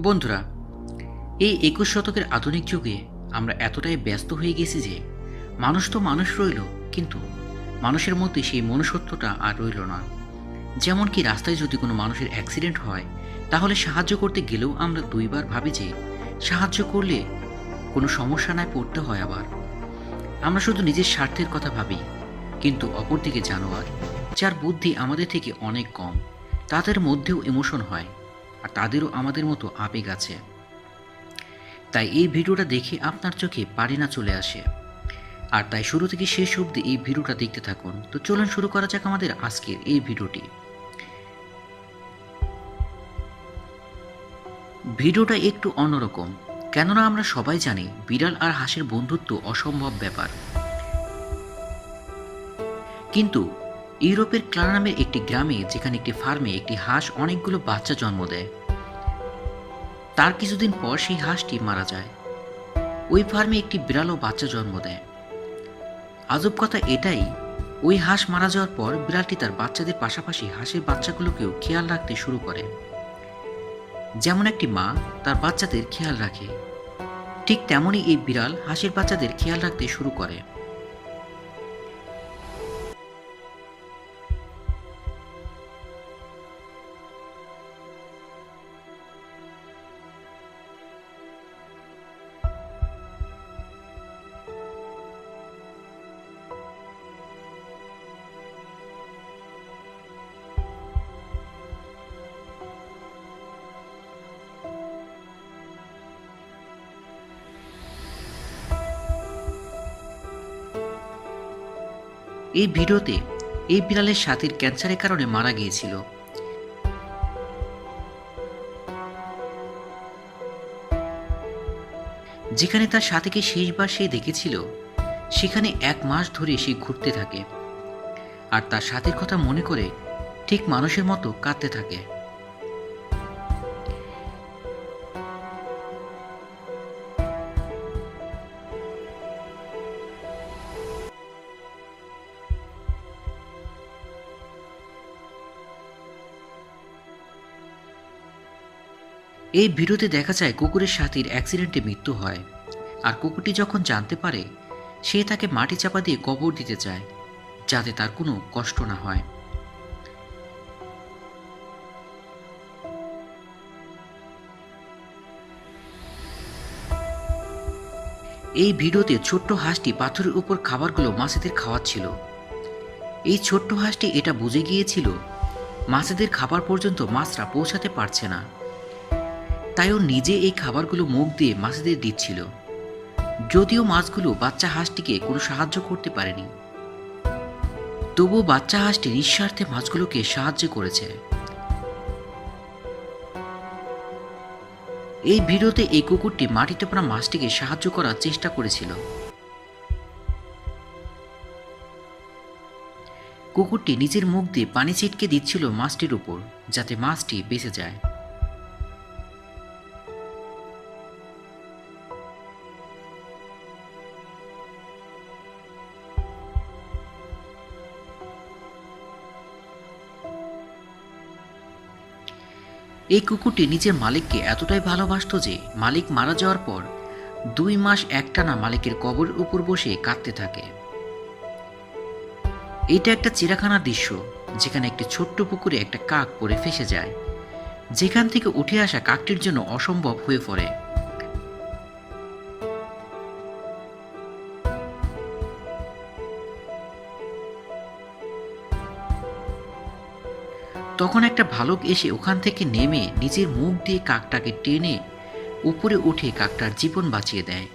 বন্ধুরা, এই ২১ শতকের আধুনিক যুগে আমরা এতটাই ব্যস্ত হয়ে গেছি যে মানুষ তো মানুষ রইল, কিন্তু মানুষের মধ্যে সেই মনুষ্যত্বটা আর রইল না। যেমন কি রাস্তায় যদি কোনো মানুষের অ্যাক্সিডেন্ট হয়, তাহলে সাহায্য করতে গেলেও আমরা দুইবার ভাবি যে সাহায্য করলে কোনো সমস্যা নাই পড়তে হয় আবার। আমরা শুধু নিজের স্বার্থের কথা ভাবি, কিন্তু অপরদিকে জানোয়ার, যার বুদ্ধি আমাদের থেকে অনেক কম, তাদের মধ্যেও ইমোশন হয়, আর তাদেরও আমাদের মতো আবেগ আছে। তাই এই ভিডিওটা দেখে আপনার চোখে পানি না চলে আসে, আর তাই শুরু থেকে শেষ অবধি এই ভিডিওটা দেখতে থাকুন। তো চলুন শুরু করা যাক আমাদের আজকের এই ভিডিওটি। ভিডিওটা একটু অন্যরকম, কেননা আমরা সবাই জানি বিড়াল আর হাঁসের বন্ধুত্ব অসম্ভব ব্যাপার। কিন্তু ইউরোপের ক্লারা নামের একটি গ্রামে, যেখানে একটি ফার্মে একটি হাঁস অনেকগুলো বাচ্চা জন্ম দেয়, তার কিছুদিন পর সেই হাঁসটি মারা যায়। ওই ফার্মে একটি বিড়ালও বাচ্চা জন্ম দেয়। আজব কথা এটাই, ওই হাঁস মারা যাওয়ার পর বিড়ালটি তার বাচ্চাদের পাশাপাশি হাঁসের বাচ্চাগুলোকেও খেয়াল রাখতে শুরু করে। যেমন একটি মা তার বাচ্চাদের খেয়াল রাখে, ঠিক তেমনই এই বিড়াল হাঁসের বাচ্চাদের খেয়াল রাখতে শুরু করে। এই ভিডিওতে এই বিড়ালের সাথীর ক্যান্সারের কারণে মারা গিয়েছিল। যেখানে তার সাথীকে শেষবার সে দেখেছিল, সেখানে 1 মাস ধরে সে ঘুরতে থাকে, আর তার সাথীর কথা মনে করে ঠিক মানুষের মতো কাঁদতে থাকে। এই ভিডিওতে দেখা যায় কুকুরের সাথীর অ্যাক্সিডেন্টে মৃত্যু হয়, আর কুকুরটি যখন জানতে পারে, সে তাকে মাটি চাপা দিয়ে কবর দিতে চায়, যাতে তার কোনো কষ্ট না হয়। এই ভিডিওতে ছোট্ট হাঁসটি পাথরের উপর খাবারগুলো মাছেদের খাওয়াচ্ছিল। এই ছোট্ট হাঁসটি এটা বুঝে গিয়েছিল মাছেদের খাবার পর্যন্ত মাছরা পৌঁছাতে পারছে না, তাই ও নিজে এই খাবারগুলো মুখ দিয়ে মাছেদের দিচ্ছিল। যদিও মাছগুলো বাচ্চা হাঁসটিকে কোনো সাহায্য করতে পারেনি, তবুও বাচ্চা হাঁসটি নিঃস্বার্থে মাছগুলোকে সাহায্য করেছে। এই ভিডিওতে এই কুকুরটি মাটিতে পড়া মাছটিকে সাহায্য করার চেষ্টা করেছিল। কুকুরটি নিজের মুখ দিয়ে পানি ছিটকে দিচ্ছিল মাছটির উপর, যাতে মাছটি বেঁচে যায়। এই কুকুরটি নিজের মালিককে এতটাই ভালোবাসতো যে মালিক মারা যাওয়ার পর 2 মাস একটানা মালিকের কবরের উপর বসে কাঁদতে থাকে। এটা একটা চিড়িয়াখানার দৃশ্য, যেখানে একটি ছোট্ট পুকুরে একটা কাক পড়ে ফেঁসে যায়, যেখান থেকে উঠে আসা কাকটির জন্য অসম্ভব হয়ে পড়ে। তখন একটা ভালুক এসে ওখান থেকে নেমে নিজের মুখ দিয়ে কাকটাকে টেনে উপরে উঠে কাকটার জীবন বাঁচিয়ে দেয়।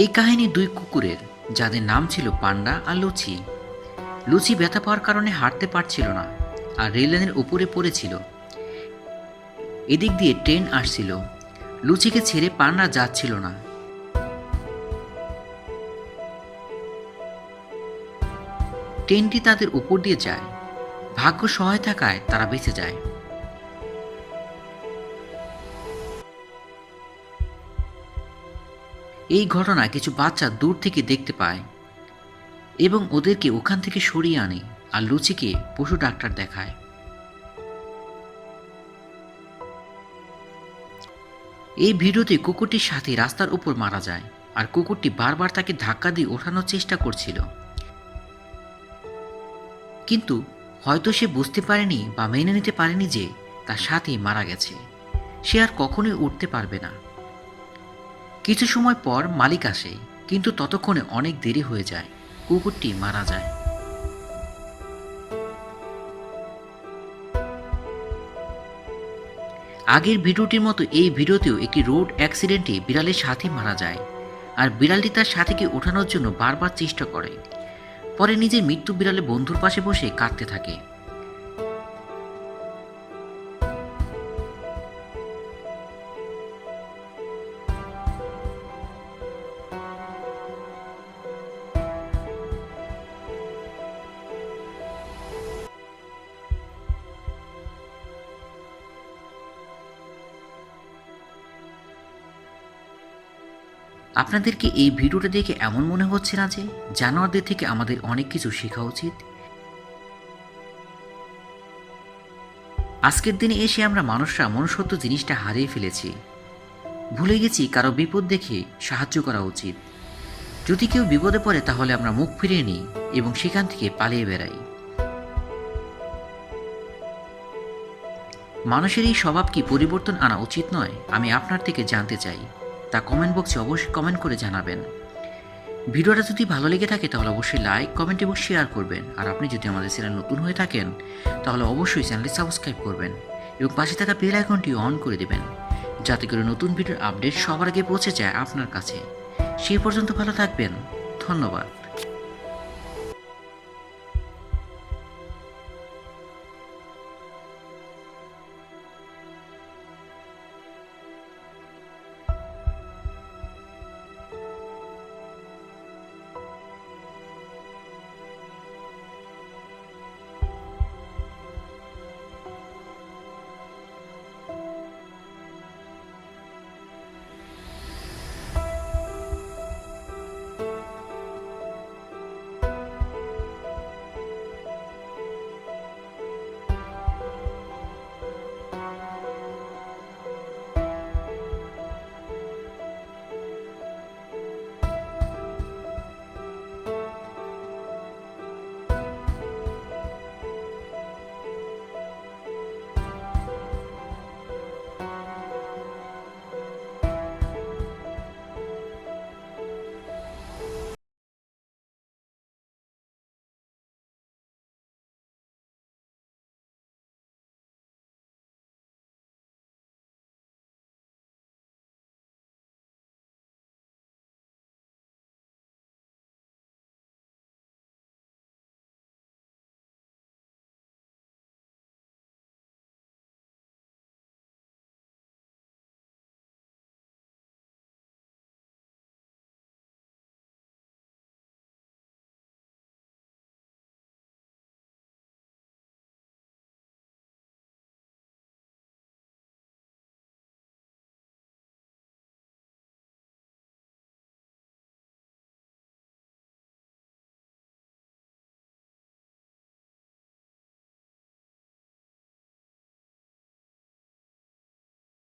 এই কাহিনী 2 কুকুরের, যাদের নাম ছিল পান্ডা আর লুচি। লুচি ব্যথা পাওয়ার কারণে হাঁটতে পারছিল না, আর রেললাইনের উপরে পড়েছিল। এদিক দিয়ে ট্রেন আসছিল। লুচিকে ছেড়ে পান্না যাচ্ছিল না। ট্রেনটি তাদের উপর দিয়ে যায়। ভাগ্য সহায় থাকায় তারা বেঁচে যায়। এই ঘটনা কিছু বাচ্চা দূর থেকে দেখতে পায় এবং ওদেরকে ওখান থেকে সরিয়ে আনে আর লুচিকে পশু ডাক্তার দেখায়। এই ভিডিওতে কুকুরটির সাথে রাস্তার উপর মারা যায় আর কুকুরটি বারবার তাকে ধাক্কা দিয়ে ওঠানোর চেষ্টা করছিল, কিন্তু হয়তো সে বুঝতে পারেনি বা মেনে নিতে পারেনি যে তার সাথেই মারা গেছে, সে আর কখনোই উঠতে পারবে না। কিছু সময় পর মালিক আসে, কিন্তু ততক্ষণে অনেক দেরি হয়ে যায়। কুকুরটি মারা যায়। আগের ভিডিওটির মতো এই ভিডিওতেও একটি রোড অ্যাক্সিডেন্টে বিড়ালের সাথী মারা যায় আর বিড়ালটি তার সাথীকে ওঠানোর জন্য বারবার চেষ্টা করে। পরে নিজের মৃত্যু বিড়ালের বন্ধুর পাশে বসে কাঁদতে থাকে। আপনাদেরকে এই ভিডিওটা দেখে এমন মনে হচ্ছে না যে জানোয়ারদের থেকে আমাদের অনেক কিছু শেখা উচিত? আজকের দিনে এসে আমরা মানুষরা মনুষ্যত্ব জিনিসটা হারিয়ে ফেলেছি। ভুলে গেছি কারো বিপদ দেখে সাহায্য করা উচিত। যদি কেউ বিপদে পড়ে তাহলে আমরা মুখ ফিরিয়ে নিই এবং সেখান থেকে পালিয়ে বেড়াই। মানুষের এই স্বভাব কি পরিবর্তন আনা উচিত নয়? আমি আপনার থেকে জানতে চাই, তা কমেন্ট বক্সে অবশ্যই কমেন্ট করে জানাবেন। ভিডিওটা যদি ভালো লেগে থাকে তাহলে অবশ্যই লাইক, কমেন্ট এবং শেয়ার করবেন। আর আপনি যদি আমাদের চ্যানেল নতুন হয়ে থাকেন তাহলে অবশ্যই চ্যানেলটি সাবস্ক্রাইব করবেন এবং পাশে থাকা বেল আইকনটি অন করে দেবেন, যাতে করে নতুন ভিডিওর আপডেট সবার আগে পৌঁছে যায় আপনার কাছে। সেই পর্যন্ত ভালো থাকবেন। ধন্যবাদ।